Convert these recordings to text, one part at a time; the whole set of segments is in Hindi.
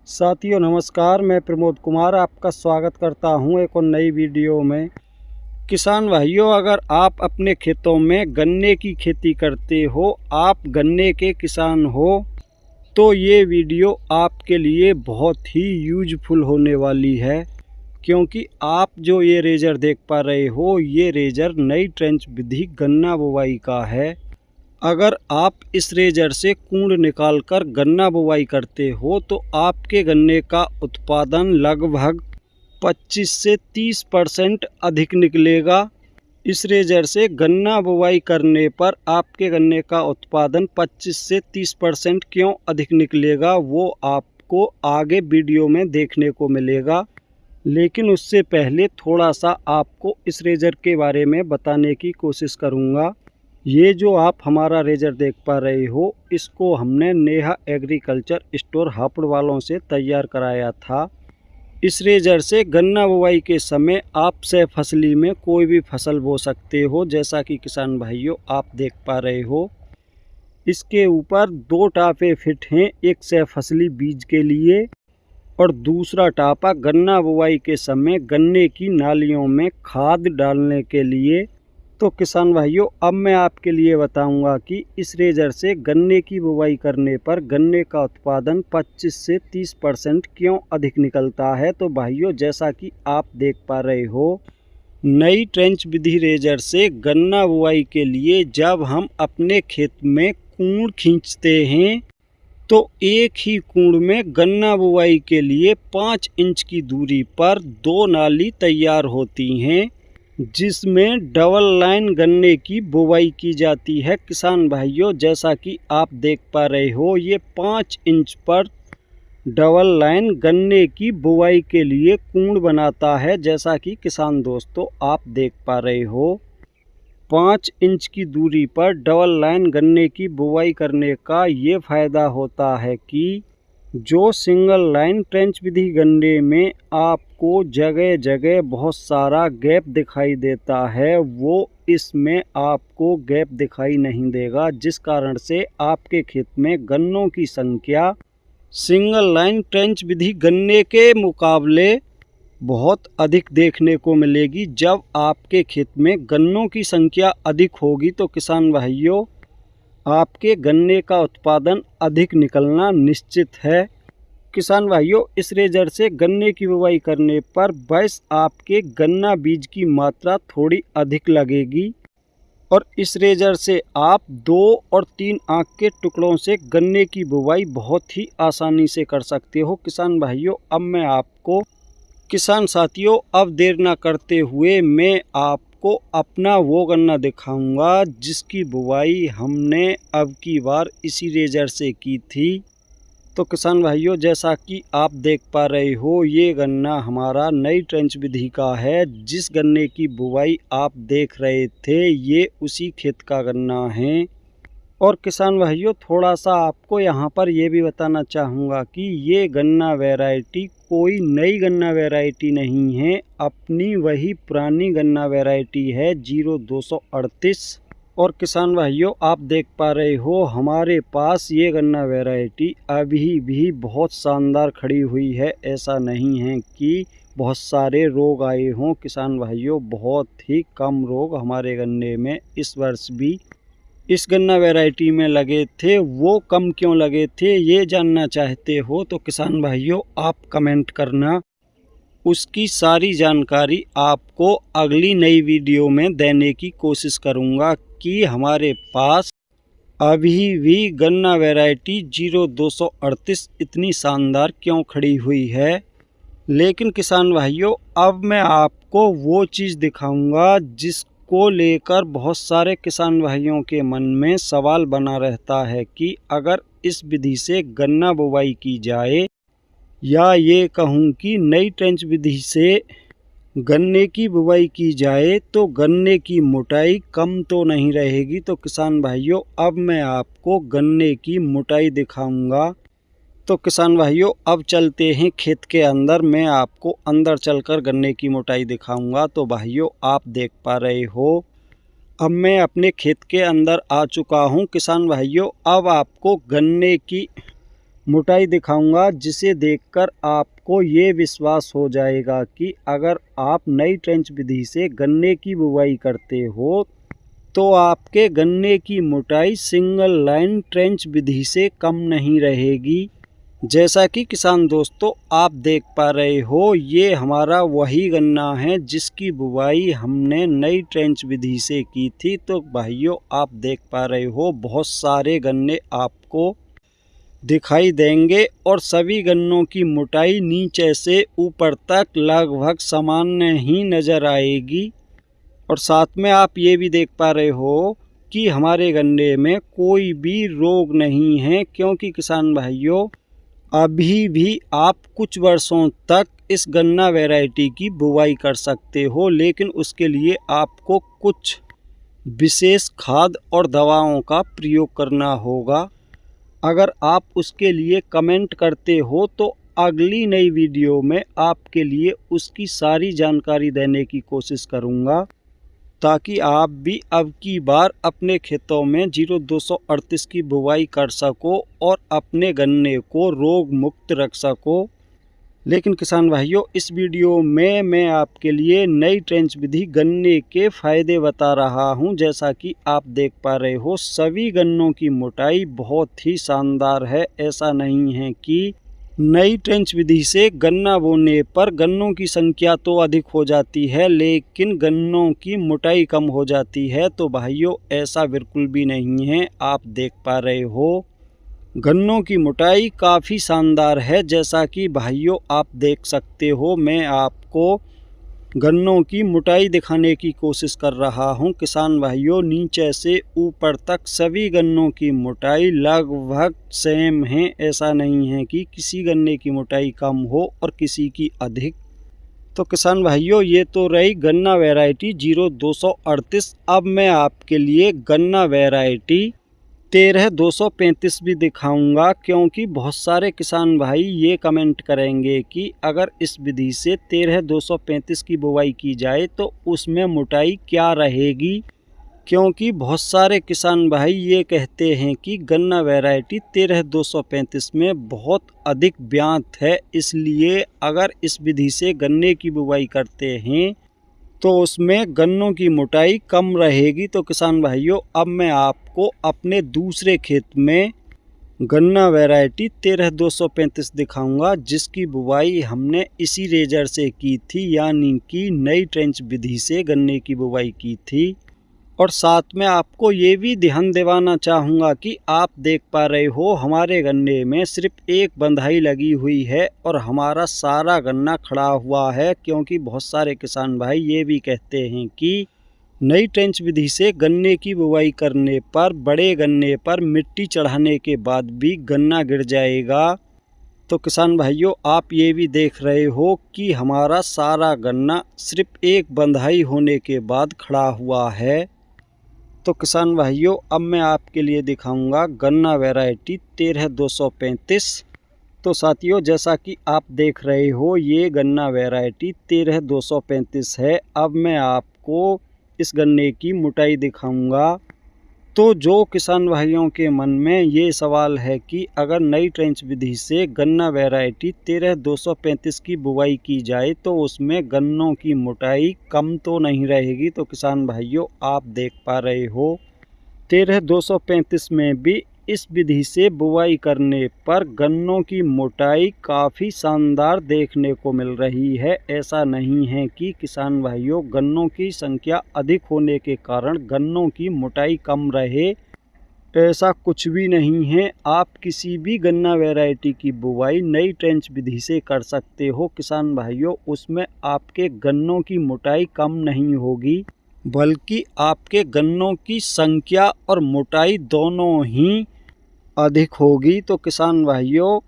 साथियों नमस्कार, मैं प्रमोद कुमार आपका स्वागत करता हूं एक और नई वीडियो में। किसान भाइयों, अगर आप अपने खेतों में गन्ने की खेती करते हो, आप गन्ने के किसान हो, तो ये वीडियो आपके लिए बहुत ही यूजफुल होने वाली है। क्योंकि आप जो ये रेजर देख पा रहे हो, ये रेजर नई ट्रेंच विधि गन्ना बुवाई का है। अगर आप इस रेजर से कूड़ निकालकर गन्ना बुवाई करते हो तो आपके गन्ने का उत्पादन लगभग 25 से 30% अधिक निकलेगा। इस रेजर से गन्ना बुवाई करने पर आपके गन्ने का उत्पादन 25 से 30% क्यों अधिक निकलेगा, वो आपको आगे वीडियो में देखने को मिलेगा। लेकिन उससे पहले थोड़ा सा आपको इस रेजर के बारे में बताने की कोशिश करूँगा। ये जो आप हमारा रेजर देख पा रहे हो, इसको हमने नेहा एग्रीकल्चर स्टोर हापुड़ वालों से तैयार कराया था। इस रेजर से गन्ना बुवाई के समय आप सह फसली में कोई भी फसल बो सकते हो। जैसा कि किसान भाइयों आप देख पा रहे हो, इसके ऊपर 2 टापे फिट हैं, एक सह फसली बीज के लिए और दूसरा टापा गन्ना बुवाई के समय गन्ने की नालियों में खाद डालने के लिए। तो किसान भाइयों, अब मैं आपके लिए बताऊंगा कि इस रेजर से गन्ने की बुवाई करने पर गन्ने का उत्पादन 25 से 30% क्यों अधिक निकलता है। तो भाइयों, जैसा कि आप देख पा रहे हो, नई ट्रेंच विधि रेजर से गन्ना बुवाई के लिए जब हम अपने खेत में कूड़ खींचते हैं तो एक ही कूड़ में गन्ना बुवाई के लिए 5 इंच की दूरी पर 2 नाली तैयार होती हैं, जिसमें डबल लाइन गन्ने की बुवाई की जाती है। किसान भाइयों, जैसा कि आप देख पा रहे हो, ये 5 इंच पर डबल लाइन गन्ने की बुवाई के लिए कूड़ बनाता है। जैसा कि किसान दोस्तों आप देख पा रहे हो, 5 इंच की दूरी पर डबल लाइन गन्ने की बुवाई करने का ये फ़ायदा होता है कि जो सिंगल लाइन ट्रेंच विधि गन्ने में आपको जगह जगह बहुत सारा गैप दिखाई देता है, वो इसमें आपको गैप दिखाई नहीं देगा, जिस कारण से आपके खेत में गन्नों की संख्या सिंगल लाइन ट्रेंच विधि गन्ने के मुकाबले बहुत अधिक देखने को मिलेगी। जब आपके खेत में गन्नों की संख्या अधिक होगी तो किसान भाइयों, आपके गन्ने का उत्पादन अधिक निकलना निश्चित है। किसान भाइयों, इस रेजर से गन्ने की बुवाई करने पर बस आपके गन्ना बीज की मात्रा थोड़ी अधिक लगेगी और इस रेजर से आप 2 और 3 आंख के टुकड़ों से गन्ने की बुवाई बहुत ही आसानी से कर सकते हो। किसान भाइयों, अब मैं आपको किसान साथियों, अब देर ना करते हुए मैं आपको अपना वो गन्ना दिखाऊंगा जिसकी बुवाई हमने अब की बार इसी रेजर से की थी। तो किसान भाइयों, जैसा कि आप देख पा रहे हो, ये गन्ना हमारा नई ट्रेंच विधि का है। जिस गन्ने की बुवाई आप देख रहे थे, ये उसी खेत का गन्ना है। और किसान भाइयों, थोड़ा सा आपको यहाँ पर ये भी बताना चाहूँगा कि ये गन्ना वैरायटी कोई नई गन्ना वैरायटी नहीं है, अपनी वही पुरानी गन्ना वैरायटी है 0238। और किसान भाइयों, आप देख पा रहे हो, हमारे पास ये गन्ना वैरायटी अभी भी बहुत शानदार खड़ी हुई है। ऐसा नहीं है कि बहुत सारे रोग आए हों। किसान भाइयों, बहुत ही कम रोग हमारे गन्ने में इस वर्ष भी इस गन्ना वैरायटी में लगे थे। वो कम क्यों लगे थे, ये जानना चाहते हो तो किसान भाइयों आप कमेंट करना। उसकी सारी जानकारी आपको अगली नई वीडियो में देने की कोशिश करूँगा कि हमारे पास अभी भी गन्ना वैरायटी 0238 इतनी शानदार क्यों खड़ी हुई है। लेकिन किसान भाइयों, अब मैं आपको वो चीज़ दिखाऊंगा जिसको लेकर बहुत सारे किसान भाइयों के मन में सवाल बना रहता है कि अगर इस विधि से गन्ना बुवाई की जाए, या ये कहूँ कि नई ट्रेंच विधि से गन्ने की बुवाई की जाए, तो गन्ने की मोटाई कम तो नहीं रहेगी। तो किसान भाइयों, अब मैं आपको गन्ने की मोटाई दिखाऊंगा। तो किसान भाइयों, अब चलते हैं खेत के अंदर, मैं आपको अंदर चलकर गन्ने की मोटाई दिखाऊंगा। तो भाइयों, आप देख पा रहे हो, अब मैं अपने खेत के अंदर आ चुका हूं। किसान भाइयों, अब आपको गन्ने की मोटाई दिखाऊंगा, जिसे देखकर आपको ये विश्वास हो जाएगा कि अगर आप नई ट्रेंच विधि से गन्ने की बुवाई करते हो तो आपके गन्ने की मोटाई सिंगल लाइन ट्रेंच विधि से कम नहीं रहेगी। जैसा कि किसान दोस्तों आप देख पा रहे हो, ये हमारा वही गन्ना है जिसकी बुवाई हमने नई ट्रेंच विधि से की थी। तो भाइयों आप देख पा रहे हो, बहुत सारे गन्ने आपको दिखाई देंगे और सभी गन्नों की मोटाई नीचे से ऊपर तक लगभग सामान्य ही नज़र आएगी। और साथ में आप ये भी देख पा रहे हो कि हमारे गन्ने में कोई भी रोग नहीं है, क्योंकि किसान भाइयों अभी भी आप कुछ वर्षों तक इस गन्ना वैरायटी की बुवाई कर सकते हो, लेकिन उसके लिए आपको कुछ विशेष खाद और दवाओं का प्रयोग करना होगा। अगर आप उसके लिए कमेंट करते हो तो अगली नई वीडियो में आपके लिए उसकी सारी जानकारी देने की कोशिश करूंगा, ताकि आप भी अब की बार अपने खेतों में 0238 की बुवाई कर सको और अपने गन्ने को रोग मुक्त रख सको। लेकिन किसान भाइयों इस वीडियो में मैं आपके लिए नई ट्रेंच विधि गन्ने के फ़ायदे बता रहा हूं। जैसा कि आप देख पा रहे हो, सभी गन्नों की मोटाई बहुत ही शानदार है। ऐसा नहीं है कि नई ट्रेंच विधि से गन्ना बोने पर गन्नों की संख्या तो अधिक हो जाती है लेकिन गन्नों की मोटाई कम हो जाती है। तो भाइयों ऐसा बिल्कुल भी नहीं है। आप देख पा रहे हो गन्नों की मोटाई काफ़ी शानदार है। जैसा कि भाइयों आप देख सकते हो, मैं आपको गन्नों की मोटाई दिखाने की कोशिश कर रहा हूं। किसान भाइयों नीचे से ऊपर तक सभी गन्नों की मोटाई लगभग सेम है। ऐसा नहीं है कि किसी गन्ने की मोटाई कम हो और किसी की अधिक। तो किसान भाइयों ये तो रही गन्ना वैरायटी 0238। अब मैं आपके लिए गन्ना वैरायटी 13235 भी दिखाऊंगा, क्योंकि बहुत सारे किसान भाई ये कमेंट करेंगे कि अगर इस विधि से 13235 की बुवाई की जाए तो उसमें मोटाई क्या रहेगी। क्योंकि बहुत सारे किसान भाई ये कहते हैं कि गन्ना वैरायटी 13235 में बहुत अधिक ब्यांत है, इसलिए अगर इस विधि से गन्ने की बुवाई करते हैं तो उसमें गन्नों की मोटाई कम रहेगी। तो किसान भाइयों अब मैं आपको अपने दूसरे खेत में गन्ना वैरायटी 13235 दिखाऊंगा, जिसकी बुवाई हमने इसी रेजर से की थी, यानी कि नई ट्रेंच विधि से गन्ने की बुवाई की थी। और साथ में आपको ये भी ध्यान दिलाना चाहूँगा कि आप देख पा रहे हो हमारे गन्ने में सिर्फ एक बंधाई लगी हुई है और हमारा सारा गन्ना खड़ा हुआ है। क्योंकि बहुत सारे किसान भाई ये भी कहते हैं कि नई ट्रेंच विधि से गन्ने की बुवाई करने पर बड़े गन्ने पर मिट्टी चढ़ाने के बाद भी गन्ना गिर जाएगा। तो किसान भाइयों आप ये भी देख रहे हो कि हमारा सारा गन्ना सिर्फ एक बंधाई होने के बाद खड़ा हुआ है। तो किसान भाइयों अब मैं आपके लिए दिखाऊंगा गन्ना वैरायटी 13235। तो साथियों जैसा कि आप देख रहे हो ये गन्ना वैरायटी 13235 है। अब मैं आपको इस गन्ने की मोटाई दिखाऊंगा। तो जो किसान भाइयों के मन में ये सवाल है कि अगर नई ट्रेंच विधि से गन्ना वैरायटी 13235 की बुवाई की जाए तो उसमें गन्नों की मोटाई कम तो नहीं रहेगी। तो किसान भाइयों आप देख पा रहे हो 13235 में भी इस विधि से बुवाई करने पर गन्नों की मोटाई काफ़ी शानदार देखने को मिल रही है। ऐसा नहीं है कि किसान भाइयों गन्नों की संख्या अधिक होने के कारण गन्नों की मोटाई कम रहे, ऐसा कुछ भी नहीं है। आप किसी भी गन्ना वैरायटी की बुवाई नई ट्रेंच विधि से कर सकते हो किसान भाइयों, उसमें आपके गन्नों की मोटाई कम नहीं होगी, बल्कि आपके गन्नों की संख्या और मोटाई दोनों ही अधिक होगी। तो किसान भाइयों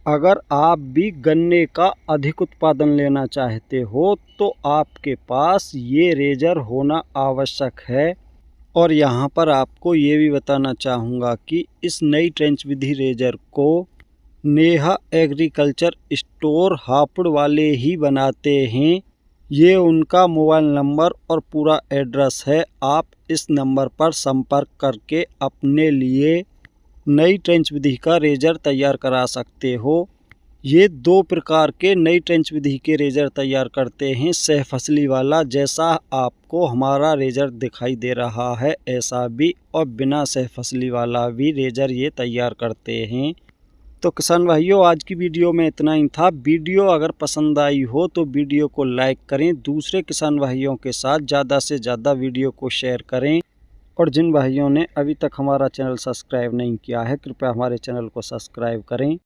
अगर आप भी गन्ने का अधिक उत्पादन लेना चाहते हो तो आपके पास ये रेजर होना आवश्यक है। और यहाँ पर आपको ये भी बताना चाहूँगा कि इस नई ट्रेंच विधि रेजर को नेहा एग्रीकल्चर स्टोर हापुड़ वाले ही बनाते हैं। ये उनका मोबाइल नंबर और पूरा एड्रेस है। आप इस नंबर पर संपर्क करके अपने लिए नई ट्रेंच विधि का रेजर तैयार करा सकते हो। ये 2 प्रकार के नई ट्रेंच विधि के रेजर तैयार करते हैं। सह फसली वाला, जैसा आपको हमारा रेजर दिखाई दे रहा है ऐसा भी, और बिना सह फसली वाला भी रेजर ये तैयार करते हैं। तो किसान भाइयों, आज की वीडियो में इतना ही था। वीडियो अगर पसंद आई हो तो वीडियो को लाइक करें, दूसरे किसान भाइयों के साथ ज़्यादा से ज़्यादा वीडियो को शेयर करें, और जिन भाइयों ने अभी तक हमारा चैनल सब्सक्राइब नहीं किया है कृपया हमारे चैनल को सब्सक्राइब करें।